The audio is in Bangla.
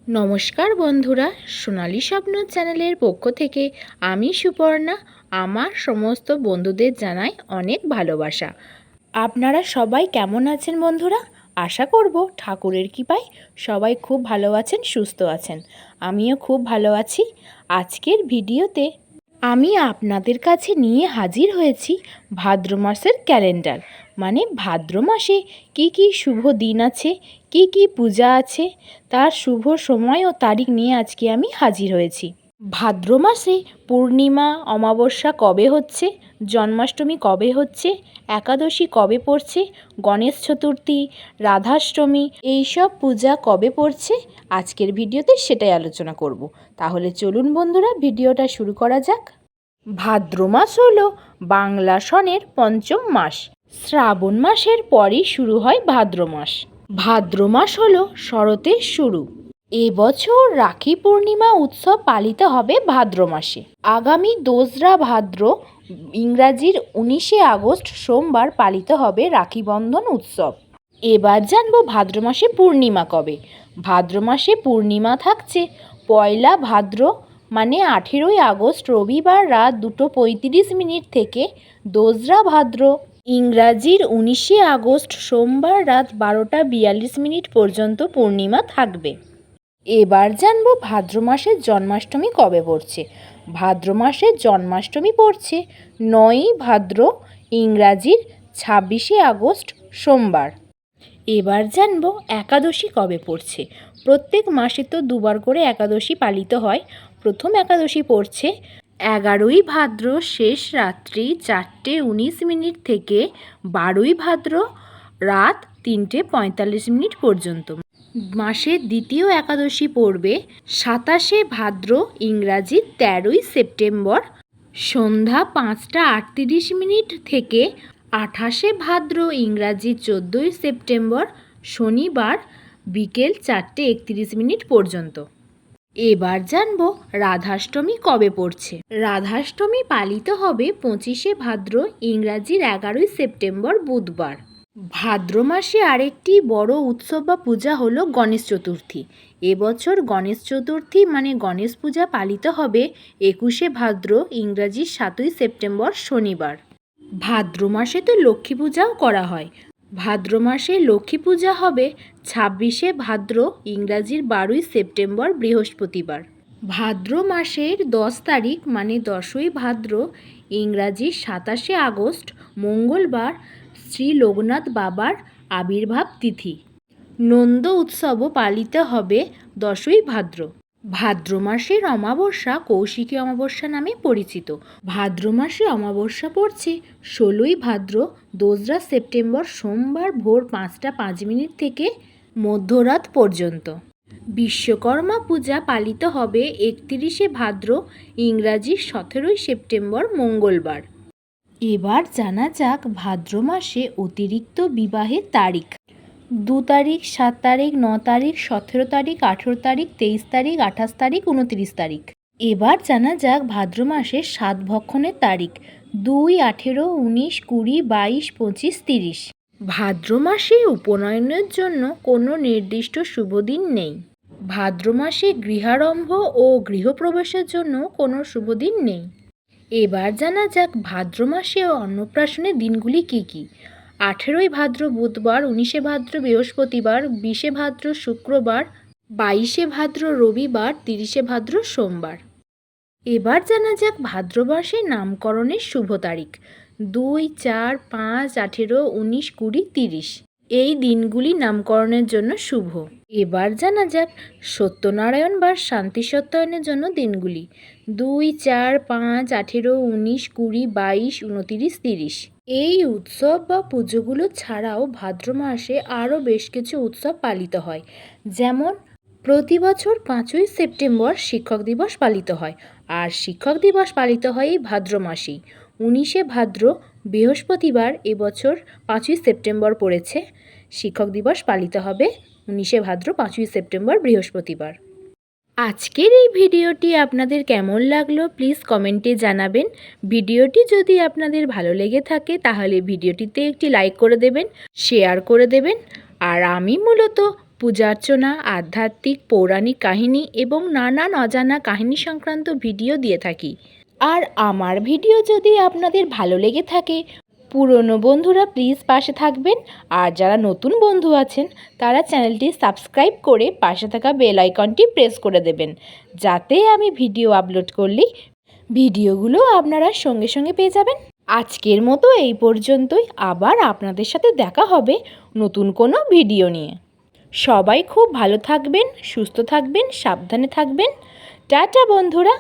নমস্কার বন্ধুরা, সোনালী স্বপ্ন চ্যানেলের পক্ষ থেকে আমি সুপর্ণা আমার সমস্ত বন্ধুদের জানাই অনেক ভালোবাসা। আপনারা সবাই কেমন আছেন বন্ধুরা? আশা করব ঠাকুরের কৃপায় সবাই খুব ভালো আছেন, সুস্থ আছেন। আমিও খুব ভালো আছি। আজকের ভিডিওতে আমি আপনাদের কাছে নিয়ে হাজির হয়েছি ভাদ্র মাসের ক্যালেন্ডার, মানে ভাদ্র মাসে কি কি শুভ দিন আছে, কি কি পূজা আছে, তার শুভ সময় ও তারিখ নিয়ে আজকে আমি হাজির হয়েছি। ভাদ্র মাসে পূর্ণিমা অমাবস্যা কবে হচ্ছে, জন্মাষ্টমী কবে হচ্ছে, একাদশী কবে পড়ছে, গণেশ চতুর্থী, রাধাষ্টমী, এইসব পূজা কবে পড়ছে, আজকের ভিডিওতে সেটাই আলোচনা করব। তাহলে চলুন বন্ধুরা, ভিডিওটা শুরু করা যাক। ভাদ্র মাস হলো বাংলা সনের পঞ্চম মাস। শ্রাবণ মাসের পরই শুরু হয় ভাদ্র মাস। ভাদ্র মাস হলো শরতের শুরু। এবছর রাখি পূর্ণিমা উৎসব পালিত হবে ভাদ্র মাসে। আগামী 2রা ভাদ্র ইংরাজির 19শে আগস্ট সোমবার পালিত হবে রাখি বন্ধন উৎসব। এবার জানবো ভাদ্র মাসে পূর্ণিমা কবে। ভাদ্র মাসে পূর্ণিমা থাকছে পয়লা ভাদ্র, মানে 18ই আগস্ট রবিবার রাত 2:35 থেকে 2রা ভাদ্র ইংরাজির 19শে আগস্ট সোমবার রাত 12:42 পর্যন্ত পূর্ণিমা থাকবে। এবার জানবো ভাদ্র মাসের জন্মাষ্টমী কবে পড়ছে। ভাদ্র মাসের জন্মাষ্টমী পড়ছে 9ই ভাদ্র ইংরাজির 26শে আগস্ট সোমবার। এবার জানবো একাদশী কবে পড়ছে। প্রত্যেক মাসে তো দুবার করে একাদশী পালিত হয়। প্রথম একাদশী পড়ছে 11ই ভাদ্র শেষ রাত্রি 4:19 থেকে 12ই ভাদ্র রাত 3:45 পর্যন্ত। মাসের দ্বিতীয় একাদশী পড়বে 27শে ভাদ্র ইংরাজি 13ই সেপ্টেম্বর সন্ধ্যা 5:38 থেকে 28শে ভাদ্র ইংরাজি 14ই সেপ্টেম্বর শনিবার বিকেল 4:31 পর্যন্ত। এবার জানবো রাধাষ্টমী কবে পড়ছে। রাধাষ্টমী পালিত হবে 25শে ভাদ্র ইংরাজির 11ই সেপ্টেম্বর বুধবার। ভাদ্র মাসে আরেকটি বড় উৎসব বা পূজা হলো গণেশ চতুর্থী। এবছর গণেশ চতুর্থী মানে গণেশ পূজা পালিত হবে 21শে ভাদ্র ইংরাজি 7ই সেপ্টেম্বর শনিবার। ভাদ্র মাসে তো লক্ষ্মী পূজাও করা হয়। ভাদ্র মাসে লক্ষ্মী পূজা হবে 26শে ভাদ্র ইংরাজির 12ই সেপ্টেম্বর বৃহস্পতিবার। ভাদ্র মাসের 10 তারিখ মানে 10ই ভাদ্র ইংরাজি 27শে আগস্ট মঙ্গলবার শ্রী লোকনাথ বাবার আবির্ভাব তিথি। নন্দ উৎসবও পালিত হবে 10ই ভাদ্র। ভাদ্র মাসের অমাবস্যা কৌশিকী অমাবস্যা নামে পরিচিত। ভাদ্র মাসে অমাবস্যা পড়ছে 16ই ভাদ্র 2রা সেপ্টেম্বর সোমবার ভোর 5:05 থেকে মধ্যরাত পর্যন্ত। বিশ্বকর্মা পূজা পালিত হবে 31শে ভাদ্র ইংরাজি 17ই সেপ্টেম্বর মঙ্গলবার। এবার জানা যাক ভাদ্র মাসে অতিরিক্ত বিবাহের তারিখ। 2 তারিখ, 7 তারিখ, 9 তারিখ, 17 তারিখ, 18 তারিখ, 23 তারিখ, 28 তারিখ, 29 তারিখ। এবার জানা যাক ভাদ্র মাসের 7 ভক্ষণের তারিখ। 2, 18, 19, 20, 22, 25, 30। ভাদ্র মাসে উপনয়নের জন্য কোনো নির্দিষ্ট শুভ দিন নেই। ভাদ্র মাসে গৃহারম্ভ ও গৃহপ্রবেশের জন্য কোনো শুভ দিন নেই। এবার জানা যাক ভাদ্র মাসে অন্নপ্রাশনের দিনগুলি কি কি। 18ই ভাদ্র বুধবার, 19শে ভাদ্র বৃহস্পতিবার, 20শে ভাদ্র শুক্রবার, 22শে ভাদ্র রবিবার, 30শে ভাদ্র সোমবার। এবার জানা যাক ভাদ্র মাসে নামকরণের শুভ তারিখ। 2, 4, 5, 18, 19, 20, 30। এই দিনগুলি নামকরণের জন্য শুভ। এবার জানা যাক সত্যনারায়ণ বা শান্তি সত্যায়নের জন্য দিনগুলি। 2, 4, 5, 18, 19, 20, 22, 29, 30। এই উৎসব বা পুজোগুলো ছাড়াও ভাদ্র মাসে আরও বেশ কিছু উৎসব পালিত হয়। যেমন প্রতি বছর 5ই সেপ্টেম্বর শিক্ষক দিবস পালিত হয়, আর শিক্ষক দিবস পালিত হয় এই ভাদ্র মাসেই। 19শে ভাদ্র বৃহস্পতিবার এবছর 5ই সেপ্টেম্বর পড়েছে। শিক্ষক দিবস পালিত হবে 19শে ভাদ্র 5ই সেপ্টেম্বর বৃহস্পতিবার। আজকের এই ভিডিওটি আপনাদের কেমন লাগলো প্লিজ কমেন্টে জানাবেন। ভিডিওটি যদি আপনাদের ভালো লেগে থাকে তাহলে ভিডিওটিতে একটি লাইক করে দেবেন, শেয়ার করে দেবেন। আর আমি মূলত পূজার্চনা, আধ্যাত্মিক, পৌরাণিক কাহিনী এবং নানান অজানা কাহিনী সংক্রান্ত ভিডিও দিয়ে থাকি। আর আমার ভিডিও যদি আপনাদের ভালো লেগে থাকে, পুরনো বন্ধুরা প্লিজ পাশে থাকবেন। আর যারা নতুন বন্ধু আছেন তারা চ্যানেলটি সাবস্ক্রাইব করে পাশে থাকা বেল আইকনটি প্রেস করে দেবেন, যাতে আমি ভিডিও আপলোড করলেই ভিডিওগুলো আপনারা সঙ্গে সঙ্গে পেয়ে যাবেন। আজকের মতো এই পর্যন্তই। আবার আপনাদের সাথে দেখা হবে নতুন কোনো ভিডিও নিয়ে। সবাই খুব ভালো থাকবেন, সুস্থ থাকবেন, সাবধানে থাকবেন। টাটা বন্ধুরা।